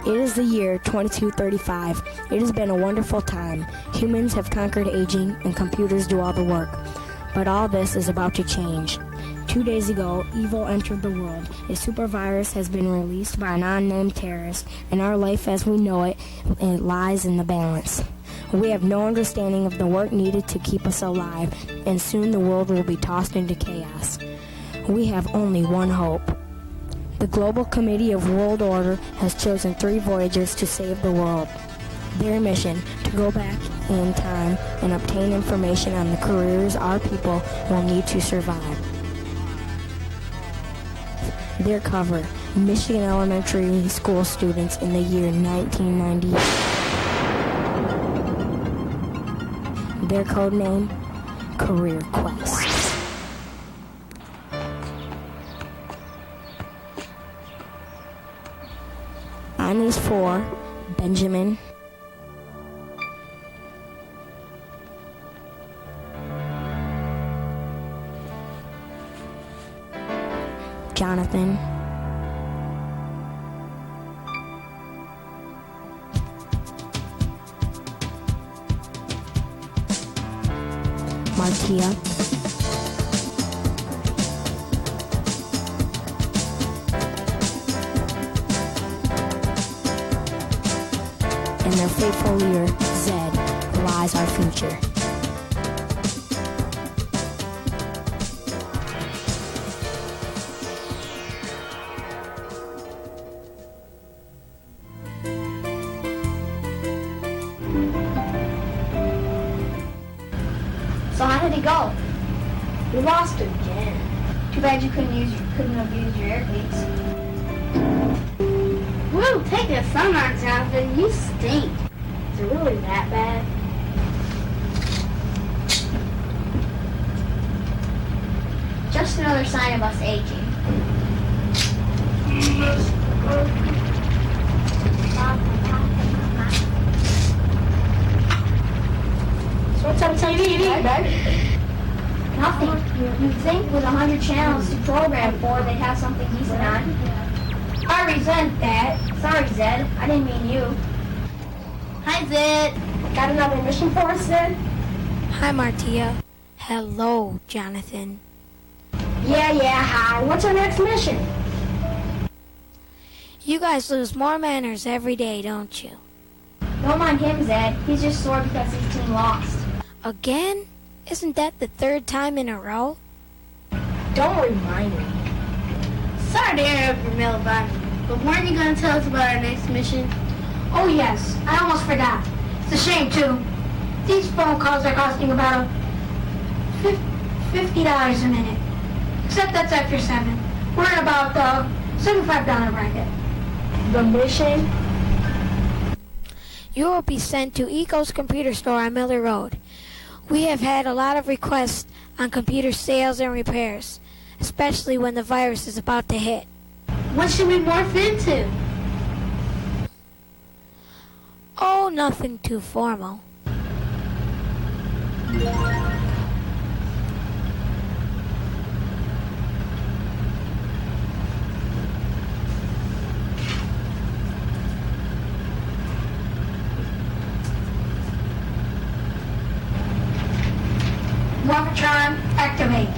It is the year 2235. It has been a wonderful time. Humans have conquered aging and computers do all the work. But all this is about to change. 2 days ago, evil entered the world. A super virus has been released by an unnamed terrorist, and our life as we know it lies in the balance. We have no understanding of the work needed to keep us alive, and soon the world will be tossed into chaos. We have only one hope. The Global Committee of World Order has chosen 3 voyagers to save the world. Their mission, to go back in time and obtain information on the careers our people will need to survive. Their cover, Michigan elementary school students in the year 1990. Their code name, Career Quest. On these 4, Benjamin, Jonathan, Martia, and their faithful leader, Zed, lies our future. So how did it go? We lost again. Too bad you couldn't have used your air cleats. Woo, take the sun on, Jonathan. You stink. Is it really that bad? Just another sign of us aging. So what's on TV, babe? Nothing. You'd think with 100 channels to program for, they'd have something decent on. I resent that. Sorry, Zed. I didn't mean you. Hi, Zed. Got another mission for us, Zed? Hi, Martia. Hello, Jonathan. Yeah, hi. What's our next mission? You guys lose more manners every day, don't you? Don't mind him, Zed. He's just sore because his team lost. Again? Isn't that the 3rd time in a row? Don't remind me. Sorry to interrupt your mailbag, but weren't you going to tell us about our next mission? Oh, yes. I almost forgot. It's a shame, too. These phone calls are costing about $50 a minute. Except that's after 7. We're in about the $75 bracket. The mission? You will be sent to Ekos Computer Store on Miller Road. We have had a lot of requests on computer sales and repairs, especially when the virus is about to hit. What should we morph into? Oh, nothing too formal. Morphatron, activate.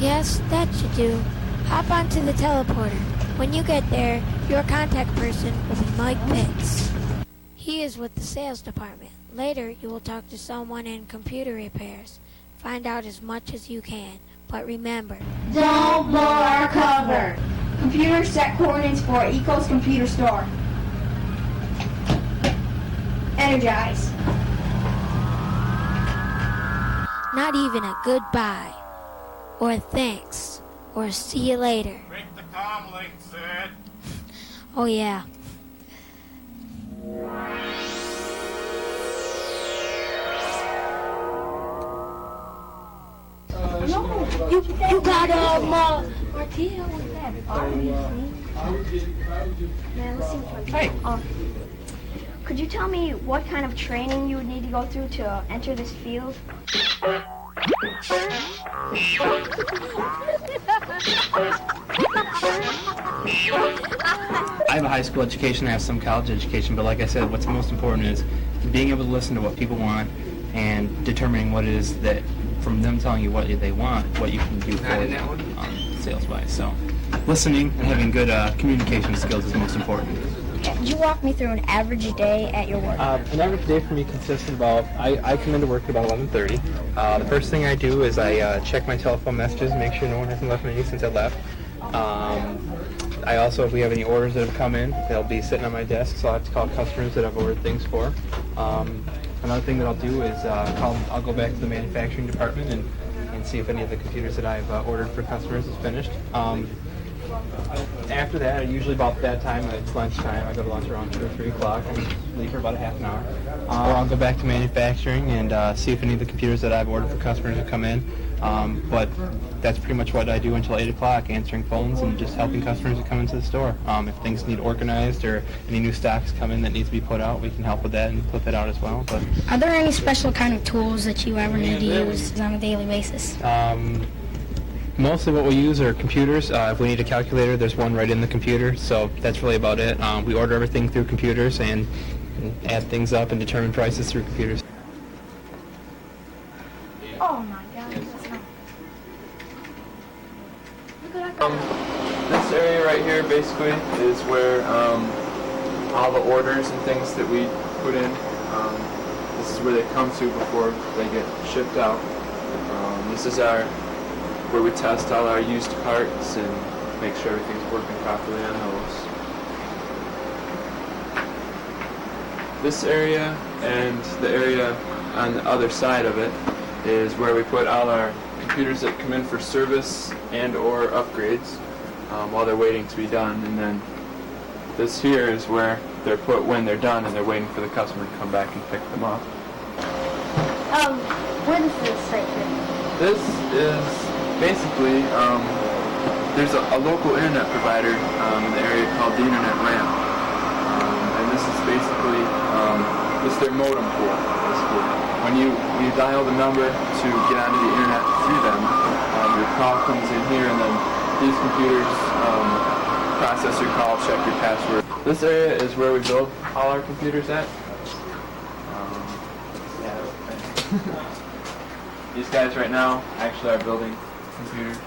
Yes, that should do. Hop onto the teleporter. When you get there, your contact person will be Mike Pitts. He is with the sales department. Later, you will talk to someone in computer repairs. Find out as much as you can. But remember, Don't blow our cover. Computer set coordinates for Ekos Computer Store. Energize. not even a goodbye, or a thanks, or a see you later. Break the comm link, Sid. Oh yeah. You got Martia with that obviously. Man, let's see which one. Hey. Could you tell me what kind of training you would need to go through to enter this field? I have a high school education, I have some college education, but like I said, what's most important is being able to listen to what people want and determining what it is that, from them telling you what they want, what you can do for them sales-wise. So listening and having good communication skills is most important. Could you walk me through an average day at your work? An average day for me consists of about, I come into work at about 11:30. The first thing I do is I check my telephone messages, make sure no one hasn't left me since I left. I also, if we have any orders that have come in, they'll be sitting on my desk, so I have to call customers that I've ordered things for. Another thing that I'll do is I'll go back to the manufacturing department and see if any of the computers that I've ordered for customers is finished. After that, usually about that time, it's lunchtime. I go to lunch around 2 or 3 o'clock and leave for about a half an hour. Or I'll go back to manufacturing and see if any of the computers that I've ordered for customers have come in. But that's pretty much what I do until 8 o'clock, answering phones and just helping customers that come into the store. If things need organized or any new stocks come in that needs to be put out, we can help with that and put that out as well. But Are there any special kind of tools that you ever need to use on a daily basis? Mostly what we use are computers. If we need a calculator, there's one right in the computer, so that's really about it. We order everything through computers and add things up and determine prices through computers. Oh my God, that's not... Look at that. This area right here basically is where all the orders and things that we put in, this is where they come to before they get shipped out. This is where we test all our used parts and make sure everything's working properly on those. This area and the area on the other side of it is where we put all our computers that come in for service and or upgrades while they're waiting to be done, and then this here is where they're put when they're done and they're waiting for the customer to come back and pick them up. What is this right here? This is basically, there's a local internet provider in the area called the Internet Ramp, and this is basically this is their modem pool. Basically, when you dial the number to get onto the internet through them, your call comes in here, and then these computers process your call, check your password. This area is where we build all our computers at. These guys right now actually are building computers.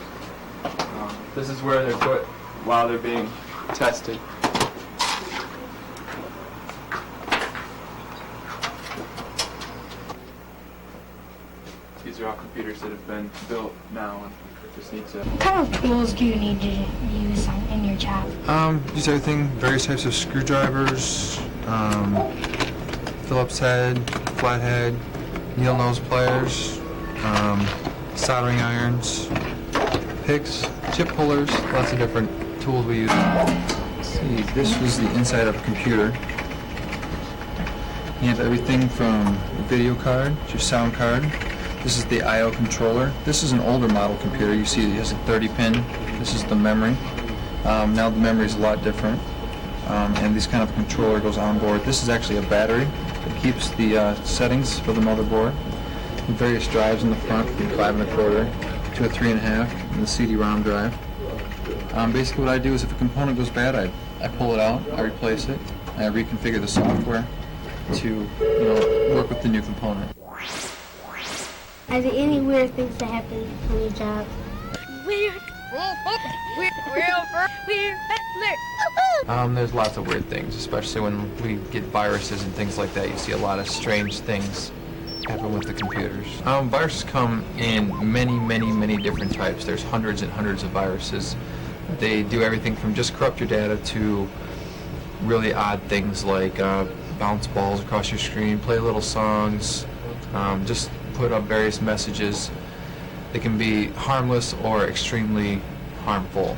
This is where they're put while they're being tested. These are all computers that have been built now and just need to... What kind of tools do you need to use in your job? Use everything, various types of screwdrivers, Phillips head, flathead, needle nose pliers, soldering irons, picks, chip pullers, lots of different tools we use. Let's see, this was the inside of a computer. You have everything from a video card to your sound card. This is the I/O controller. This is an older model computer. You see it has a 30-pin. This is the memory. Now the memory is a lot different. And this kind of controller goes on board. This is actually a battery that keeps the settings for the motherboard. And various drives in the front, from 5 1/4 to a 3 1/2, and the CD-ROM drive. Basically what I do is if a component goes bad, I pull it out, I replace it, I reconfigure the software to work with the new component. Are there any weird things that happen on your job? There's lots of weird things, especially when we get viruses and things like that. You see a lot of strange things happen with the computers. Viruses come in many different types. There's hundreds and hundreds of viruses. They do everything from just corrupt your data to really odd things like bounce balls across your screen, play little songs, just put up various messages. They can be harmless or extremely harmful.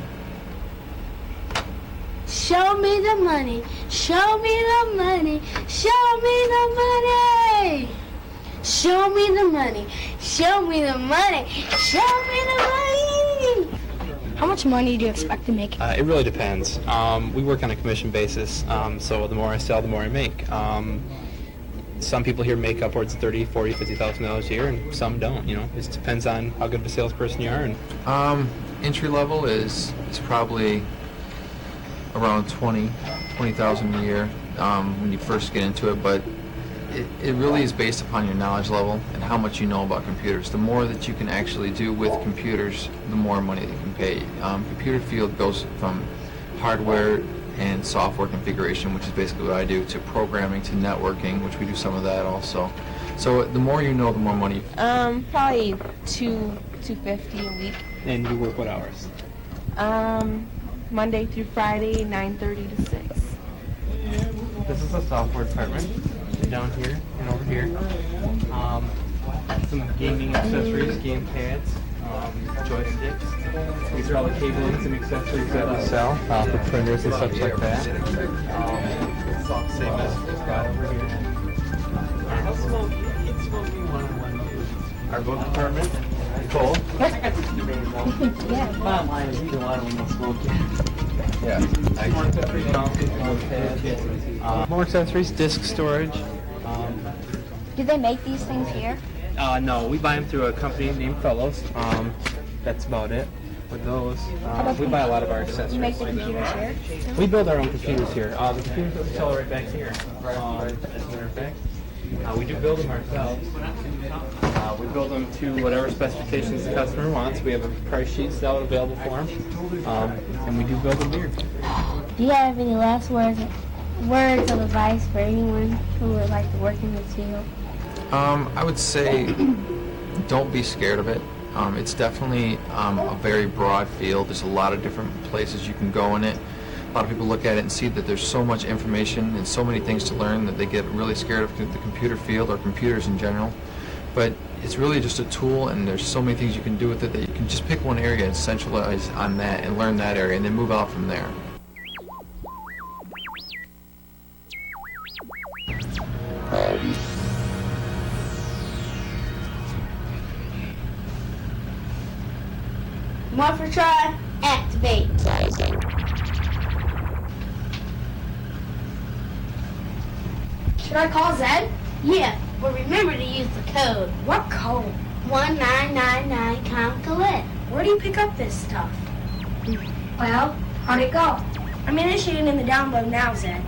Show me the money. Show me the money. Show me the money. Show me the money. Show me the money. Show me the money. How much money do you expect to make? It really depends. We work on a commission basis, so the more I sell, the more I make. Some people here make upwards of $30,000, $40,000, $50,000 a year, and some don't. It just depends on how good of a salesperson you are. And entry level is probably around 20,000 a year when you first get into it, but it really is based upon your knowledge level and how much you know about computers. The more that you can actually do with computers, the more money they can pay. Computer field goes from hardware and software configuration, which is basically what I do, to programming, to networking, which we do some of that also. So the more you know, the more money. Probably $250 a week. And you work what hours? Monday through Friday, 9:30 to 6. This is the software department. Down here and over here. Some gaming accessories, game pads, joysticks. These are all the cablings and accessories that we sell for printers and such like that. It's all the same as we've got over here. Our book department, Nicole. Bottom line is either one of them will smoke you. More accessories, disk storage. Do they make these things here? No, we buy them through a company named Fellows. That's about it with those. We buy a lot of our accessories. You make the computers here? We build our own computers here. The computers that we sell are right back here. As a matter of fact, we do build them ourselves. We build them to whatever specifications the customer wants. We have a price sheets out available for them, and we do build them here. Do you have any last words of advice for anyone who would like to work in this field? I would say don't be scared of it. It's definitely a very broad field. There's a lot of different places you can go in it. A lot of people look at it and see that there's so much information and so many things to learn that they get really scared of the computer field or computers in general. But it's really just a tool, and there's so many things you can do with it that you can just pick one area and centralize on that and learn that area and then move out from there. Morpher try, activate. Should I call Zed? Yeah, but remember to use the code. What code? 1999 count collect. Where do you pick up this stuff? Well, How'd it go? I'm initiating in the download now, Zed.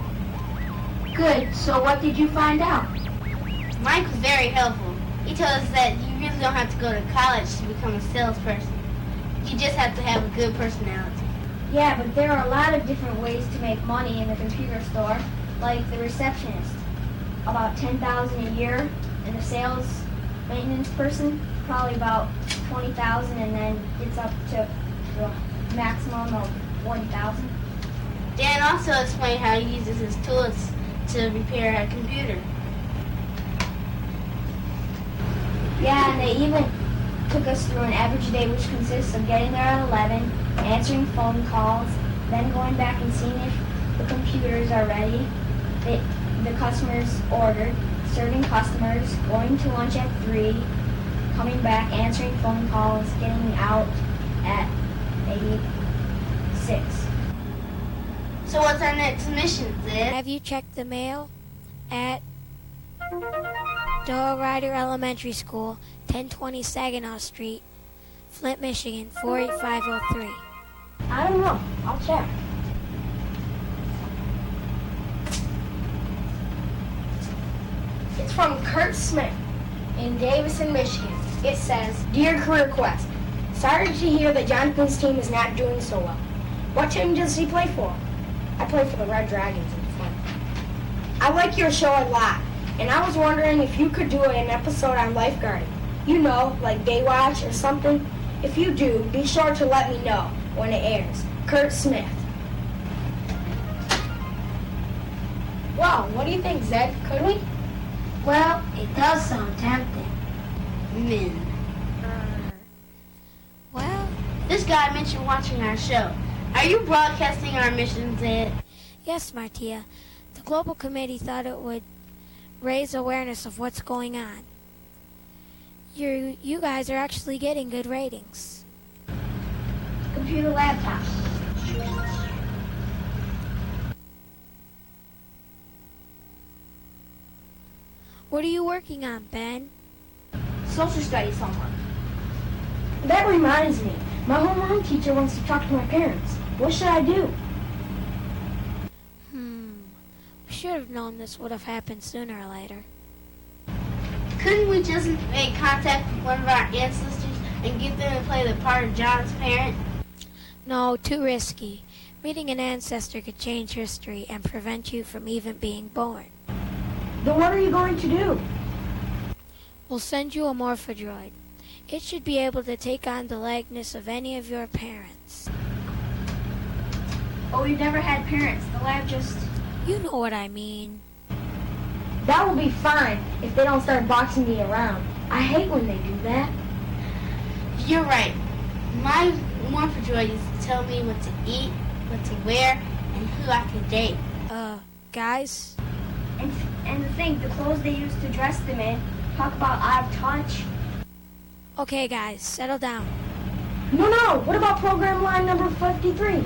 good. So what did you find out? Mike was very helpful. He told us that you really don't have to go to college to become a salesperson. You just have to have a good personality. Yeah, but there are a lot of different ways to make money in the computer store, like the receptionist. About $10,000 a year, and the sales maintenance person, probably about $20,000, and then it's up to the maximum of $40,000. Dan also explained how he uses his tools to repair a computer. Yeah, and they even took us through an average day, which consists of getting there at 11, answering phone calls, then going back and seeing if the computers are ready, the customers ordered, serving customers, going to lunch at 3, coming back, answering phone calls, getting out at maybe 6. So what's our next mission, Zed? Have you checked the mail at Doyle Ryder Elementary School, 1020 Saginaw Street, Flint, Michigan, 48503? I don't know. I'll check. It's from Kurt Smith in Davison, Michigan. It says, Dear Career Quest, sorry to hear that Jonathan's team is not doing so well. What team does he play for? I play for the Red Dragons in Flint. I like your show a lot, and I was wondering if you could do an episode on lifeguarding. You know, like Baywatch or something. If you do, be sure to let me know when it airs. Kurt Smith. Wow, what do you think, Zed? Could we? Well, it does sound tempting. Men. Well, This guy mentioned watching our show. Are you broadcasting our mission, Zed? yes, Martia. The Global Committee thought it would raise awareness of what's going on. You guys are actually getting good ratings. Computer laptop. What are you working on, Ben? Social studies homework. That reminds me. My homeroom teacher wants to talk to my parents. What should I do? We should have known this would have happened sooner or later. Couldn't we just make contact with one of our ancestors and get them to play the part of John's parent? No, too risky. Meeting an ancestor could change history and prevent you from even being born. Then what are you going to do? We'll send you a morphodroid. It should be able to take on the likeness of any of your parents. Oh, we've never had parents. The lab just... You know what I mean. That will be fine if they don't start boxing me around. I hate when they do that. You're right. My morphodroid used to tell me what to eat, what to wear, and who I could date. Guys? And to think, the clothes they used to dress them in, talk about out of touch. Okay, guys, settle down. No, what about program line number 53?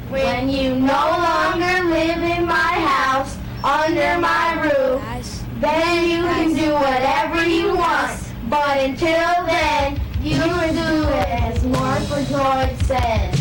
When you no longer live in my house, under my roof, Guys? then you can do whatever you want. But until then, you do as Morphodroid says.